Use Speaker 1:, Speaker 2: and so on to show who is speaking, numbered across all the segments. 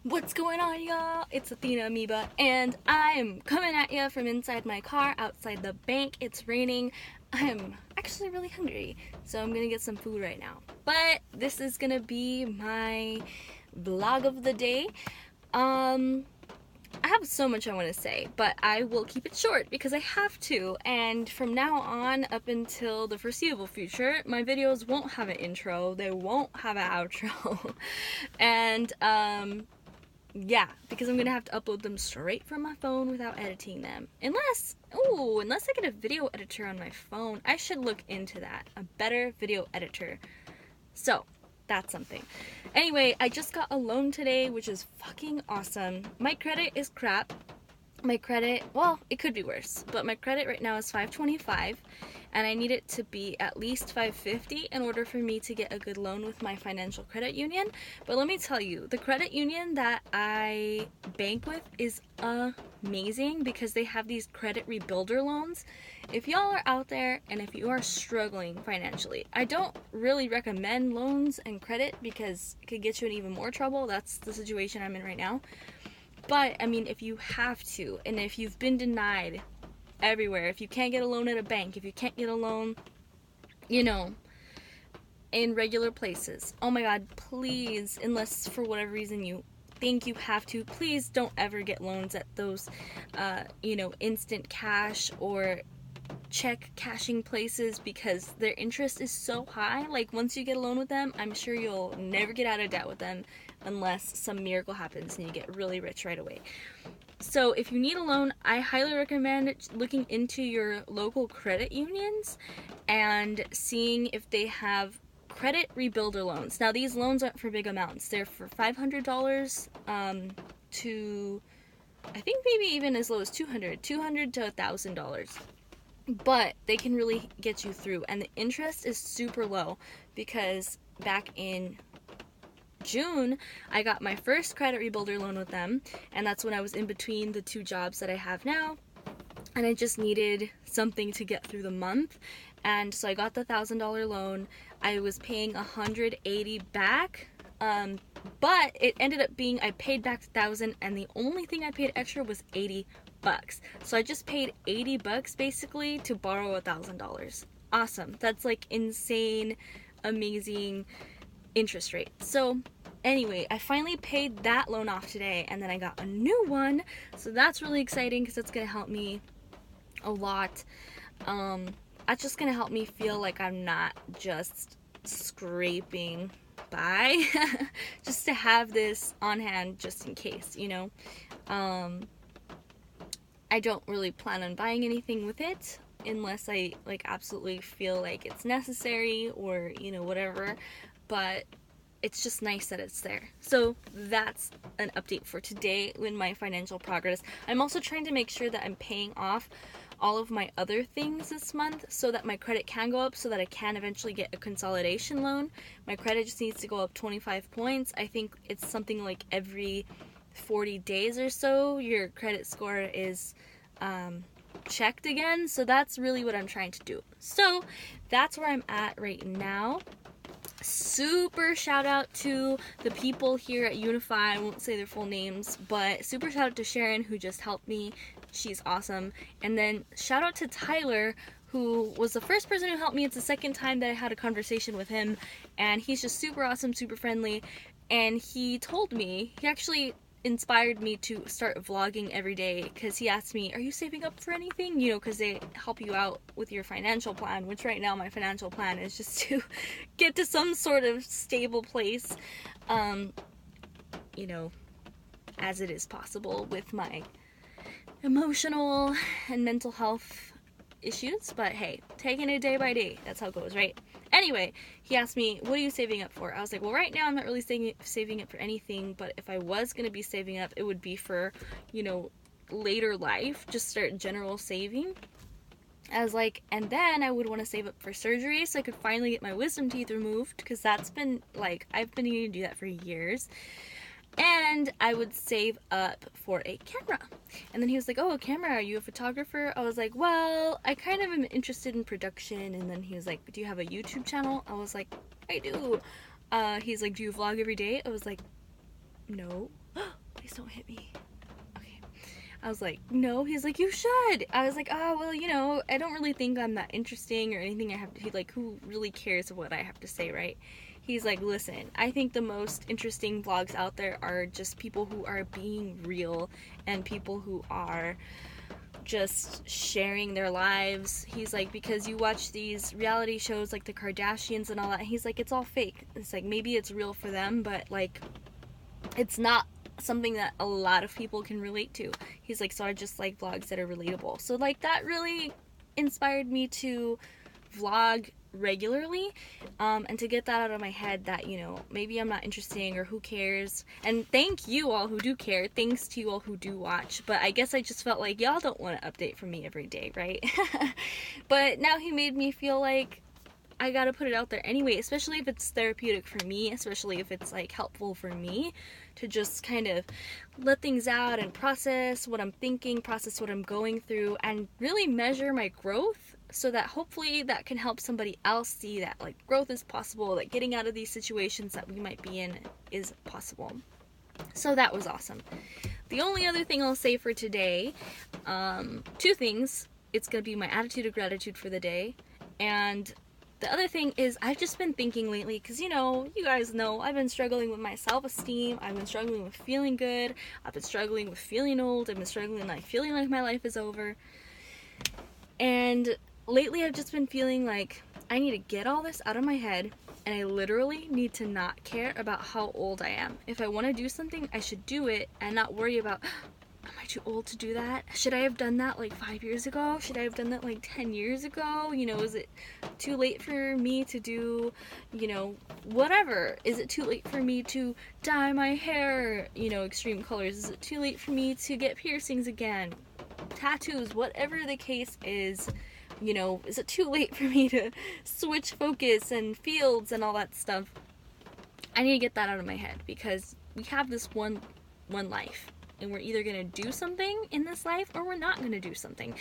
Speaker 1: What's going on, y'all? It's Athena Amoeba, and I'm coming at you from inside my car outside the bank. It's raining. I'm actually really hungry, so I'm gonna get some food right now. But this is gonna be my vlog of the day. I have so much I want to say, but I will keep it short because I have to. And from now on, up until the foreseeable future, my videos won't have an intro, they won't have an outro. And, yeah, because I'm gonna have to upload them straight from my phone without editing them. Unless I get a video editor on my phone. I should look into that. A better video editor. So, that's something. Anyway, I just got a loan today, which is fucking awesome. My credit is crap. My credit, well, it could be worse, but my credit right now is 525, and I need it to be at least 550 in order for me to get a good loan with my financial credit union. But let me tell you, the credit union that I bank with is amazing because they have these credit rebuilder loans. If y'all are out there and if you are struggling financially, I don't really recommend loans and credit because it could get you in even more trouble. That's the situation I'm in right now. But, I mean, if you have to, and if you've been denied everywhere, if you can't get a loan at a bank, if you can't get a loan, you know, in regular places, oh my god, please, unless for whatever reason you think you have to, please don't ever get loans at those, instant cash or check cashing places because their interest is so high. Like, once you get a loan with them, I'm sure you'll never get out of debt with them unless some miracle happens and you get really rich right away. So if you need a loan, I highly recommend looking into your local credit unions and seeing if they have credit rebuilder loans. Now, these loans aren't for big amounts. They're for $500 to, I think, maybe even as low as $200 to $1,000. But they can really get you through, and the interest is super low because back in June, I got my first credit rebuilder loan with them, and that's when I was in between the two jobs that I have now, and I just needed something to get through the month, and so I got the $1,000 loan. I was paying $180 back, but it ended up being I paid back $1,000, and the only thing I paid extra was $80. So I just paid $80 basically to borrow $1,000. Awesome. That's like insane, amazing interest rate. So anyway, I finally paid that loan off today, and then I got a new one. So that's really exciting because it's gonna help me a lot. That's just gonna help me feel like I'm not just scraping by, just to have this on hand just in case, you know. I don't really plan on buying anything with it unless I absolutely feel like it's necessary or, whatever, but it's just nice that it's there. So that's an update for today in my financial progress. I'm also trying to make sure that I'm paying off all of my other things this month so that my credit can go up, so that I can eventually get a consolidation loan. My credit just needs to go up 25 points. I think it's something like every 40 days or so your credit score is checked again. So that's really what I'm trying to do. So that's where I'm at right now. Super shout out to the people here at Unify. I won't say their full names, but super shout out to Sharon, who just helped me. She's awesome. And then shout out to Tyler, who was the first person who helped me. It's the second time that I had a conversation with him, and he's just super awesome, super friendly. And he told me, he actually inspired me to start vlogging every day, because he asked me, are you saving up for anything? Because they help you out with your financial plan, which right now my financial plan is just to get to some sort of stable place, as it is possible with my emotional and mental health issues. But hey, taking it day by day, that's how it goes, right? Anyway, he asked me, what are you saving up for? I was like, well, right now I'm not really saving up for anything, but if I was going to be saving up, it would be for, later life, just start general saving. I was like, and then I would want to save up for surgery so I could finally get my wisdom teeth removed, because that's been, I've been needing to do that for years. And I would save up for a camera. And then he was like, oh, a camera, are you a photographer? I was like, well, I kind of am interested in production. And then he was like, do you have a YouTube channel? I was like, I do. He's like, do you vlog every day? I was like, no. please don't hit me. Okay. I was like, no. He's like, you should. I was like, oh, well, you know, I don't really think I'm that interesting or anything I have to, like, who really cares what I have to say, right? He's like, listen, I think the most interesting vlogs out there are just people who are being real and people who are just sharing their lives. He's like, because you watch these reality shows like the Kardashians and all that, he's like, it's all fake. It's like, maybe it's real for them, but like, it's not something that a lot of people can relate to. He's like, so I just like vlogs that are relatable. So like, that really inspired me to vlog regularly, and to get that out of my head that, you know, maybe I'm not interesting or who cares. And thank you all who do care. Thanks to you all who do watch. But I guess I just felt like y'all don't want to update from me every day, right? But now he made me feel like I gotta put it out there anyway, especially if it's therapeutic for me, especially if it's like helpful for me to just kind of let things out and process what I'm thinking, process what I'm going through, and really measure my growth, so that hopefully that can help somebody else see that like growth is possible, that getting out of these situations that we might be in is possible. So that was awesome. The only other thing I'll say for today, two things. It's gonna be my attitude of gratitude for the day, and the other thing is I've just been thinking lately, because, you know, you guys know I've been struggling with my self-esteem, I've been struggling with feeling good, I've been struggling with feeling old, I've been struggling like feeling like my life is over. And lately I've just been feeling like I need to get all this out of my head, and I literally need to not care about how old I am. If I want to do something, I should do it and not worry about, am I too old to do that? Should I have done that like 5 years ago? Should I have done that like 10 years ago? You know, is it too late for me to do, you know, whatever? Is it too late for me to dye my hair, you know, extreme colors? Is it too late for me to get piercings again? Tattoos, whatever the case is, you know, is it too late for me to switch focus and fields and all that stuff? I need to get that out of my head, because we have this one life. And we're either going to do something in this life or we're not going to do something.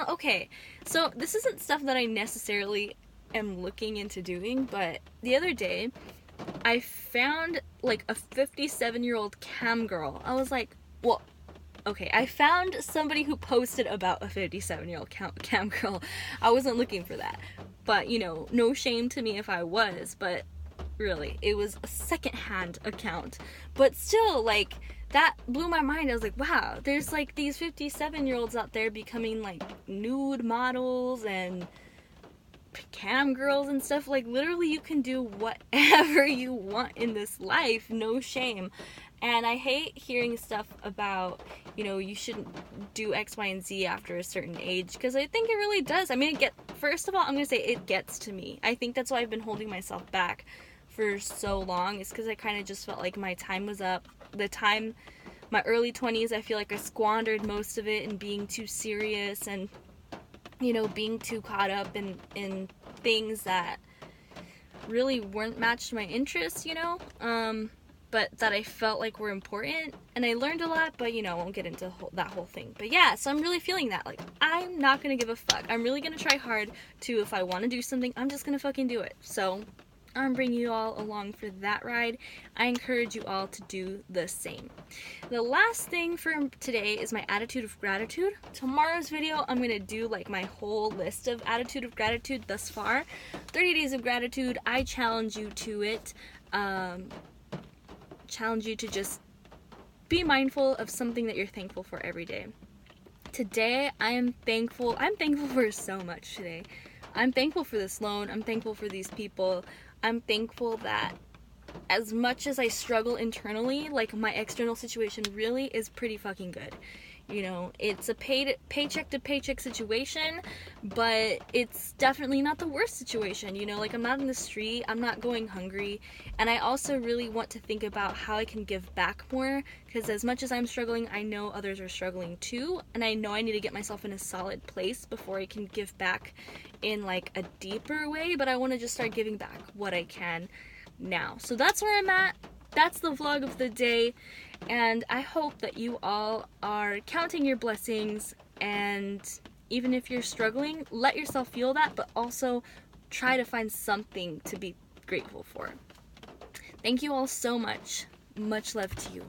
Speaker 1: Okay, so this isn't stuff that I necessarily am looking into doing, but the other day I found like a 57-year-old cam girl. I was like, well, okay, I found somebody who posted about a 57-year-old cam girl. I wasn't looking for that. But, you know, no shame to me if I was, but really, it was a secondhand account. But still, like, that blew my mind. I was like, wow, there's like these 57-year-olds out there becoming like nude models and cam girls and stuff. Like, literally you can do whatever you want in this life, no shame. And I hate hearing stuff about, you know, you shouldn't do X, Y, and Z after a certain age, because I think it really does. I mean, first of all, I'm going to say it gets to me. I think that's why I've been holding myself back for so long, is because I kind of just felt like my time was up. My early 20s, I feel like I squandered most of it in being too serious and, you know, being too caught up in things that really weren't matched my interests, you know, but that I felt like were important, and I learned a lot, but, you know, I won't get into that whole thing. But yeah, so I'm really feeling that, like, I'm not gonna give a fuck. I'm really gonna try hard to, if I want to do something, I'm just gonna fucking do it. So I'm bringing you all along for that ride. I encourage you all to do the same. The last thing for today is my attitude of gratitude. Tomorrow's video, I'm going to do like my whole list of attitude of gratitude thus far. 30 days of gratitude. I challenge you to it. Challenge you to just be mindful of something that you're thankful for every day. Today, I'm thankful for so much today. I'm thankful for this loan. I'm thankful for these people. I'm thankful that as much as I struggle internally, like, my external situation really is pretty fucking good. You know, it's a paycheck to paycheck situation, but it's definitely not the worst situation. You know, like, I'm not in the street, I'm not going hungry, and I also really want to think about how I can give back more, because as much as I'm struggling, I know others are struggling too, and I know I need to get myself in a solid place before I can give back in like a deeper way, but I want to just start giving back what I can now. So that's where I'm at. That's the vlog of the day, and I hope that you all are counting your blessings, and even if you're struggling, let yourself feel that, but also try to find something to be grateful for. Thank you all so much. Much love to you.